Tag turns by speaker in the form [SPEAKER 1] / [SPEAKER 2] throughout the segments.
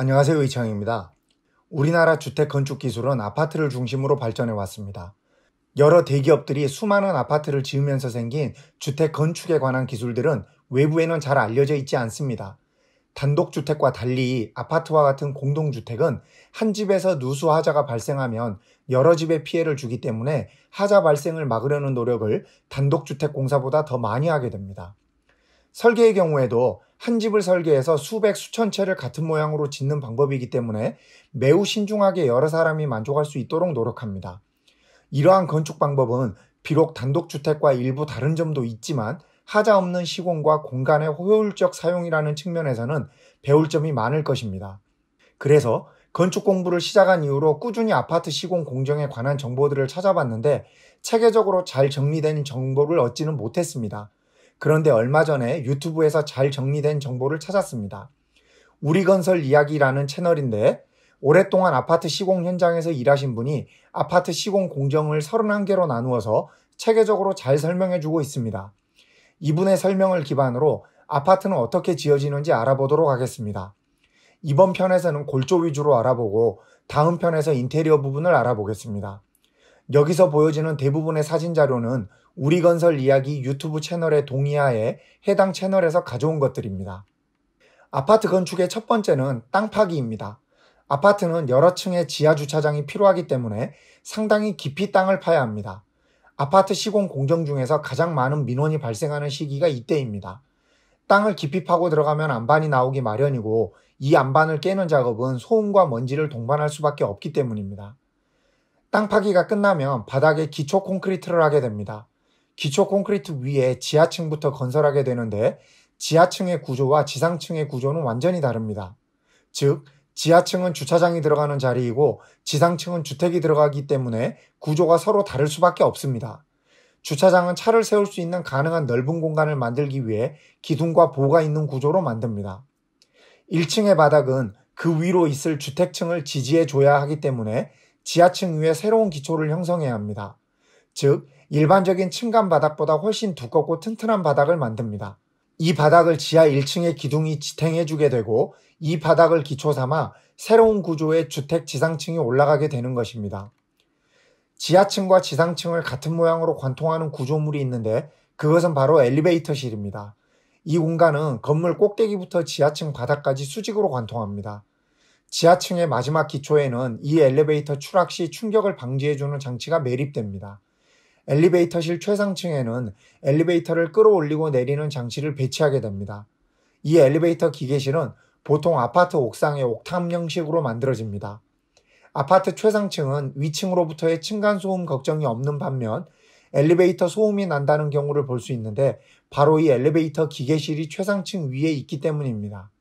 [SPEAKER 1] 안녕하세요. 이창입니다. 우리나라 주택 건축 기술은 아파트를 중심으로 발전해 왔습니다. 여러 대기업들이 수많은 아파트를 지으면서 생긴 주택 건축에 관한 기술들은 외부에는 잘 알려져 있지 않습니다. 단독주택과 달리 아파트와 같은 공동주택은 한 집에서 누수 하자가 발생하면 여러 집에 피해를 주기 때문에 하자 발생을 막으려는 노력을 단독주택 공사보다 더 많이 하게 됩니다. 설계의 경우에도 한 집을 설계해서 수백, 수천 채를 같은 모양으로 짓는 방법이기 때문에 매우 신중하게 여러 사람이 만족할 수 있도록 노력합니다. 이러한 건축 방법은 비록 단독주택과 일부 다른 점도 있지만 하자 없는 시공과 공간의 효율적 사용이라는 측면에서는 배울 점이 많을 것입니다. 그래서 건축 공부를 시작한 이후로 꾸준히 아파트 시공 공정에 관한 정보들을 찾아봤는데 체계적으로 잘 정리된 정보를 얻지는 못했습니다. 그런데 얼마 전에 유튜브에서 잘 정리된 정보를 찾았습니다. 우리건설 이야기라는 채널인데 오랫동안 아파트 시공 현장에서 일하신 분이 아파트 시공 공정을 31개로 나누어서 체계적으로 잘 설명해주고 있습니다. 이분의 설명을 기반으로 아파트는 어떻게 지어지는지 알아보도록 하겠습니다. 이번 편에서는 골조 위주로 알아보고 다음 편에서 인테리어 부분을 알아보겠습니다. 여기서 보여지는 대부분의 사진 자료는 우리건설 이야기 유튜브 채널의 동의하에 해당 채널에서 가져온 것들입니다. 아파트 건축의 첫 번째는 땅 파기입니다. 아파트는 여러 층의 지하 주차장이 필요하기 때문에 상당히 깊이 땅을 파야 합니다. 아파트 시공 공정 중에서 가장 많은 민원이 발생하는 시기가 이때입니다. 땅을 깊이 파고 들어가면 안반이 나오기 마련이고 이 안반을 깨는 작업은 소음과 먼지를 동반할 수밖에 없기 때문입니다. 땅 파기가 끝나면 바닥에 기초 콘크리트를 하게 됩니다. 기초 콘크리트 위에 지하층부터 건설하게 되는데 지하층의 구조와 지상층의 구조는 완전히 다릅니다. 즉, 지하층은 주차장이 들어가는 자리이고 지상층은 주택이 들어가기 때문에 구조가 서로 다를 수밖에 없습니다. 주차장은 차를 세울 수 있는 가능한 넓은 공간을 만들기 위해 기둥과 보가 있는 구조로 만듭니다. 1층의 바닥은 그 위로 있을 주택층을 지지해 줘야 하기 때문에 지하층 위에 새로운 기초를 형성해야 합니다. 즉, 일반적인 층간 바닥보다 훨씬 두껍고 튼튼한 바닥을 만듭니다. 이 바닥을 지하 1층의 기둥이 지탱해주게 되고 이 바닥을 기초 삼아 새로운 구조의 주택 지상층이 올라가게 되는 것입니다. 지하층과 지상층을 같은 모양으로 관통하는 구조물이 있는데 그것은 바로 엘리베이터실입니다. 이 공간은 건물 꼭대기부터 지하층 바닥까지 수직으로 관통합니다. 지하층의 마지막 기초에는 이 엘리베이터 추락 시 충격을 방지해주는 장치가 매립됩니다. 엘리베이터실 최상층에는 엘리베이터를 끌어올리고 내리는 장치를 배치하게 됩니다. 이 엘리베이터 기계실은 보통 아파트 옥상의 옥탑 형식으로 만들어집니다. 아파트 최상층은 위층으로부터의 층간소음 걱정이 없는 반면 엘리베이터 소음이 난다는 경우를 볼 수 있는데 바로 이 엘리베이터 기계실이 최상층 위에 있기 때문입니다.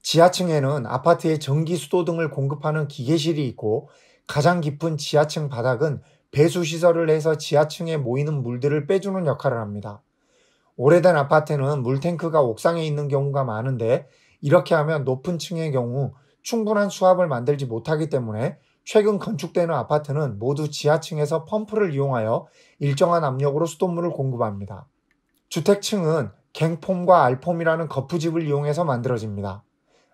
[SPEAKER 1] 지하층에는 아파트의 전기, 수도 등을 공급하는 기계실이 있고 가장 깊은 지하층 바닥은 배수시설을 해서 지하층에 모이는 물들을 빼주는 역할을 합니다. 오래된 아파트는 물탱크가 옥상에 있는 경우가 많은데 이렇게 하면 높은 층의 경우 충분한 수압을 만들지 못하기 때문에 최근 건축되는 아파트는 모두 지하층에서 펌프를 이용하여 일정한 압력으로 수돗물을 공급합니다. 주택층은 갱폼과 알폼이라는 거푸집을 이용해서 만들어집니다.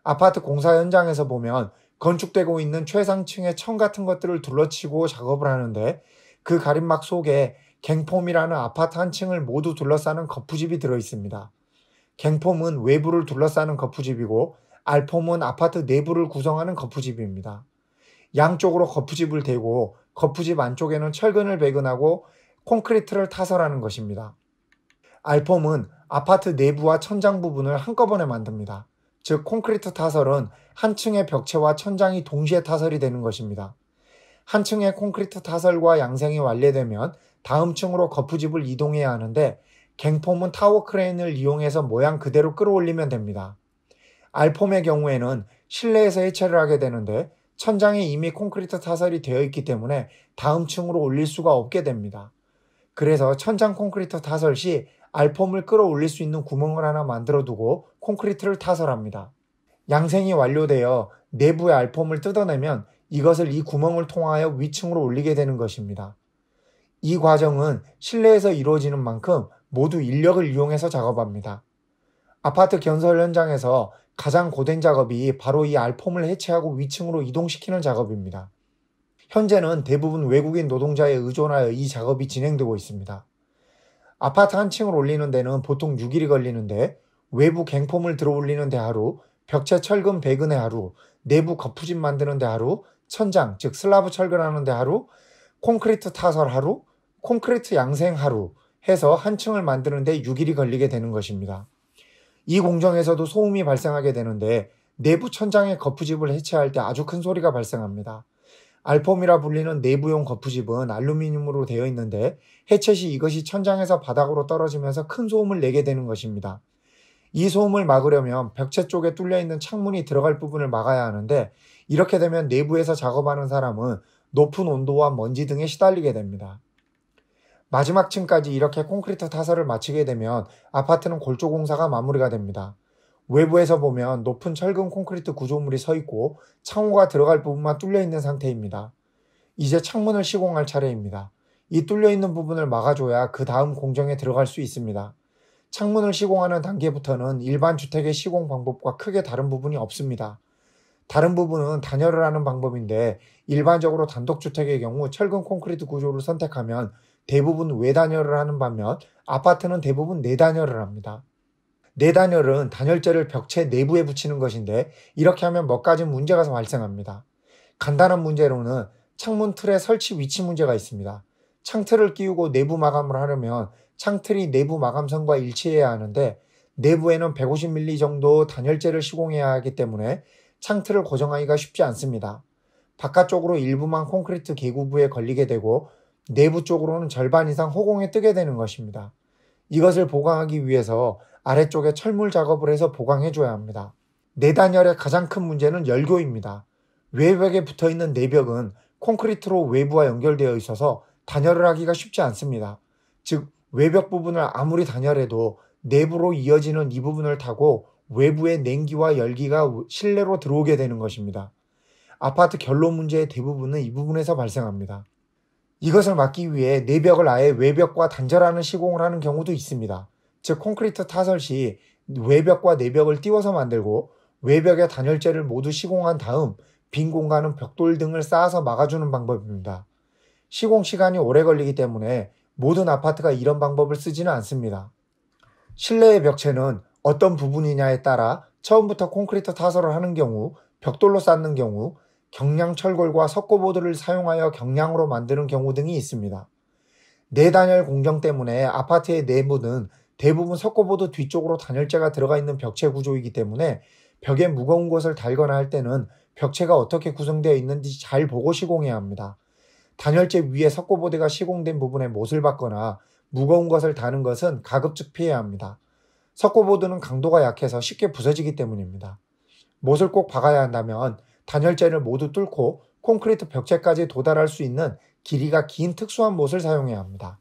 [SPEAKER 1] 아파트 공사 현장에서 보면 건축되고 있는 최상층의 천 같은 것들을 둘러치고 작업을 하는데 그 가림막 속에 갱폼이라는 아파트 한 층을 모두 둘러싸는 거푸집이 들어있습니다. 갱폼은 외부를 둘러싸는 거푸집이고 알폼은 아파트 내부를 구성하는 거푸집입니다. 양쪽으로 거푸집을 대고 거푸집 안쪽에는 철근을 배근하고 콘크리트를 타설하는 것입니다. 알폼은 아파트 내부와 천장 부분을 한꺼번에 만듭니다. 즉 콘크리트 타설은 한 층의 벽체와 천장이 동시에 타설이 되는 것입니다. 한 층의 콘크리트 타설과 양생이 완료되면 다음 층으로 거푸집을 이동해야 하는데 갱폼은 타워 크레인을 이용해서 모양 그대로 끌어올리면 됩니다. 알폼의 경우에는 실내에서 해체를 하게 되는데 천장에 이미 콘크리트 타설이 되어 있기 때문에 다음 층으로 올릴 수가 없게 됩니다. 그래서 천장 콘크리트 타설 시 알폼을 끌어올릴 수 있는 구멍을 하나 만들어 두고 콘크리트를 타설합니다. 양생이 완료되어 내부의 알폼을 뜯어내면 이것을 이 구멍을 통하여 위층으로 올리게 되는 것입니다. 이 과정은 실내에서 이루어지는 만큼 모두 인력을 이용해서 작업합니다. 아파트 건설 현장에서 가장 고된 작업이 바로 이 알폼을 해체하고 위층으로 이동시키는 작업입니다. 현재는 대부분 외국인 노동자에 의존하여 이 작업이 진행되고 있습니다. 아파트 한 층을 올리는 데는 보통 6일이 걸리는데 외부 갱폼을 들어 올리는 데 하루, 벽체 철근 배근에 하루, 내부 거푸집 만드는 데 하루, 천장 즉 슬라브 철근하는 데 하루, 콘크리트 타설 하루, 콘크리트 양생 하루 해서 한 층을 만드는 데 6일이 걸리게 되는 것입니다. 이 공정에서도 소음이 발생하게 되는데 내부 천장의 거푸집을 해체할 때 아주 큰 소리가 발생합니다. 알폼이라 불리는 내부용 거푸집은 알루미늄으로 되어 있는데 해체 시 이것이 천장에서 바닥으로 떨어지면서 큰 소음을 내게 되는 것입니다. 이 소음을 막으려면 벽체 쪽에 뚫려 있는 창문이 들어갈 부분을 막아야 하는데 이렇게 되면 내부에서 작업하는 사람은 높은 온도와 먼지 등에 시달리게 됩니다. 마지막 층까지 이렇게 콘크리트 타설을 마치게 되면 아파트는 골조 공사가 마무리가 됩니다. 외부에서 보면 높은 철근 콘크리트 구조물이 서 있고 창호가 들어갈 부분만 뚫려 있는 상태입니다. 이제 창문을 시공할 차례입니다. 이 뚫려 있는 부분을 막아줘야 그 다음 공정에 들어갈 수 있습니다. 창문을 시공하는 단계부터는 일반 주택의 시공 방법과 크게 다른 부분이 없습니다. 다른 부분은 단열을 하는 방법인데 일반적으로 단독주택의 경우 철근 콘크리트 구조를 선택하면 대부분 외단열을 하는 반면 아파트는 대부분 내단열을 합니다. 내단열은 단열재를 벽체 내부에 붙이는 것인데 이렇게 하면 몇 가지 문제가 발생합니다. 간단한 문제로는 창문 틀의 설치 위치 문제가 있습니다. 창틀을 끼우고 내부 마감을 하려면 창틀이 내부 마감선과 일치해야 하는데 내부에는 150mm 정도 단열재를 시공해야 하기 때문에 창틀을 고정하기가 쉽지 않습니다. 바깥쪽으로 일부만 콘크리트 개구부에 걸리게 되고 내부 쪽으로는 절반 이상 허공에 뜨게 되는 것입니다. 이것을 보강하기 위해서 아래쪽에 철물 작업을 해서 보강해줘야 합니다. 내단열의 가장 큰 문제는 열교입니다. 외벽에 붙어있는 내벽은 콘크리트로 외부와 연결되어 있어서 단열을 하기가 쉽지 않습니다. 즉 외벽 부분을 아무리 단열해도 내부로 이어지는 이 부분을 타고 외부의 냉기와 열기가 실내로 들어오게 되는 것입니다. 아파트 결로 문제의 대부분은 이 부분에서 발생합니다. 이것을 막기 위해 내벽을 아예 외벽과 단절하는 시공을 하는 경우도 있습니다. 즉 콘크리트 타설 시 외벽과 내벽을 띄워서 만들고 외벽에 단열재를 모두 시공한 다음 빈 공간은 벽돌 등을 쌓아서 막아주는 방법입니다. 시공 시간이 오래 걸리기 때문에 모든 아파트가 이런 방법을 쓰지는 않습니다. 실내의 벽체는 어떤 부분이냐에 따라 처음부터 콘크리트 타설을 하는 경우, 벽돌로 쌓는 경우, 경량 철골과 석고보드를 사용하여 경량으로 만드는 경우 등이 있습니다. 내단열 공정 때문에 아파트의 내부는 대부분 석고보드 뒤쪽으로 단열재가 들어가 있는 벽체 구조이기 때문에 벽에 무거운 것을 달거나 할 때는 벽체가 어떻게 구성되어 있는지 잘 보고 시공해야 합니다. 단열재 위에 석고보드가 시공된 부분에 못을 박거나 무거운 것을 다는 것은 가급적 피해야 합니다. 석고보드는 강도가 약해서 쉽게 부서지기 때문입니다. 못을 꼭 박아야 한다면 단열재를 모두 뚫고 콘크리트 벽체까지 도달할 수 있는 길이가 긴 특수한 못을 사용해야 합니다.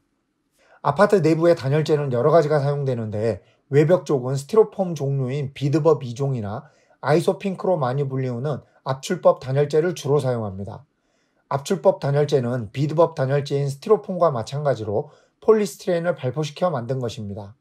[SPEAKER 1] 아파트 내부의 단열재는 여러 가지가 사용되는데 외벽 쪽은 스티로폼 종류인 비드법 2종이나 아이소핑크로 많이 불리우는 압출법 단열재를 주로 사용합니다. 압출법 단열재는 비드법 단열재인 스티로폼과 마찬가지로 폴리스티렌을 발포시켜 만든 것입니다.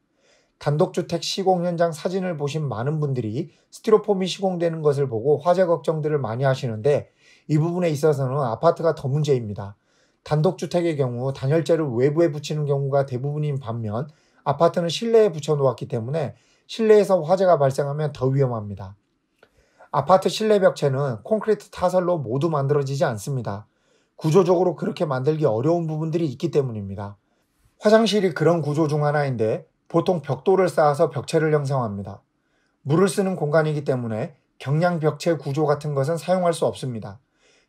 [SPEAKER 1] 단독주택 시공 현장 사진을 보신 많은 분들이 스티로폼이 시공되는 것을 보고 화재 걱정들을 많이 하시는데 이 부분에 있어서는 아파트가 더 문제입니다. 단독주택의 경우 단열재를 외부에 붙이는 경우가 대부분인 반면 아파트는 실내에 붙여 놓았기 때문에 실내에서 화재가 발생하면 더 위험합니다. 아파트 실내 벽체는 콘크리트 타설로 모두 만들어지지 않습니다. 구조적으로 그렇게 만들기 어려운 부분들이 있기 때문입니다. 화장실이 그런 구조 중 하나인데 보통 벽돌을 쌓아서 벽체를 형성합니다. 물을 쓰는 공간이기 때문에 경량 벽체 구조 같은 것은 사용할 수 없습니다.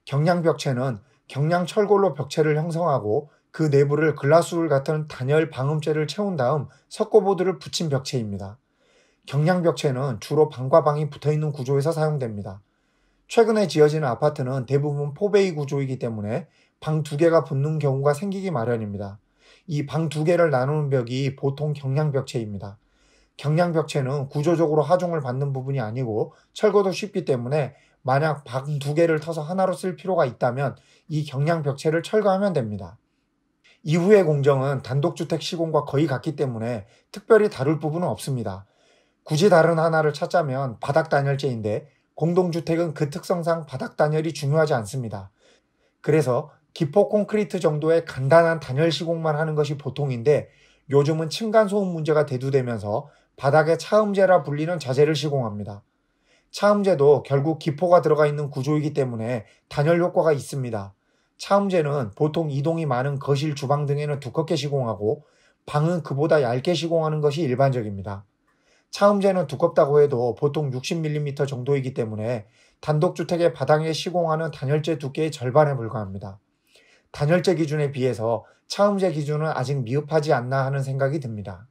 [SPEAKER 1] 경량 벽체는 경량 철골로 벽체를 형성하고 그 내부를 글라스울 같은 단열 방음재를 채운 다음 석고보드를 붙인 벽체입니다. 경량 벽체는 주로 방과 방이 붙어있는 구조에서 사용됩니다. 최근에 지어지는 아파트는 대부분 포베이 구조이기 때문에 방 2개가 붙는 경우가 생기기 마련입니다. 이 방 2개를 나누는 벽이 보통 경량 벽체입니다. 경량 벽체는 구조적으로 하중을 받는 부분이 아니고 철거도 쉽기 때문에 만약 방 2개를 터서 하나로 쓸 필요가 있다면 이 경량 벽체를 철거하면 됩니다. 이후의 공정은 단독주택 시공과 거의 같기 때문에 특별히 다룰 부분은 없습니다. 굳이 다른 하나를 찾자면 바닥 단열재인데 공동주택은 그 특성상 바닥 단열이 중요하지 않습니다. 그래서 기포 콘크리트 정도의 간단한 단열 시공만 하는 것이 보통인데 요즘은 층간소음 문제가 대두되면서 바닥에 차음재라 불리는 자재를 시공합니다. 차음재도 결국 기포가 들어가 있는 구조이기 때문에 단열 효과가 있습니다. 차음재는 보통 이동이 많은 거실, 주방 등에는 두껍게 시공하고 방은 그보다 얇게 시공하는 것이 일반적입니다. 차음재는 두껍다고 해도 보통 60mm 정도이기 때문에 단독주택의 바닥에 시공하는 단열재 두께의 절반에 불과합니다. 단열재 기준에 비해서 차음재 기준은 아직 미흡하지 않나 하는 생각이 듭니다.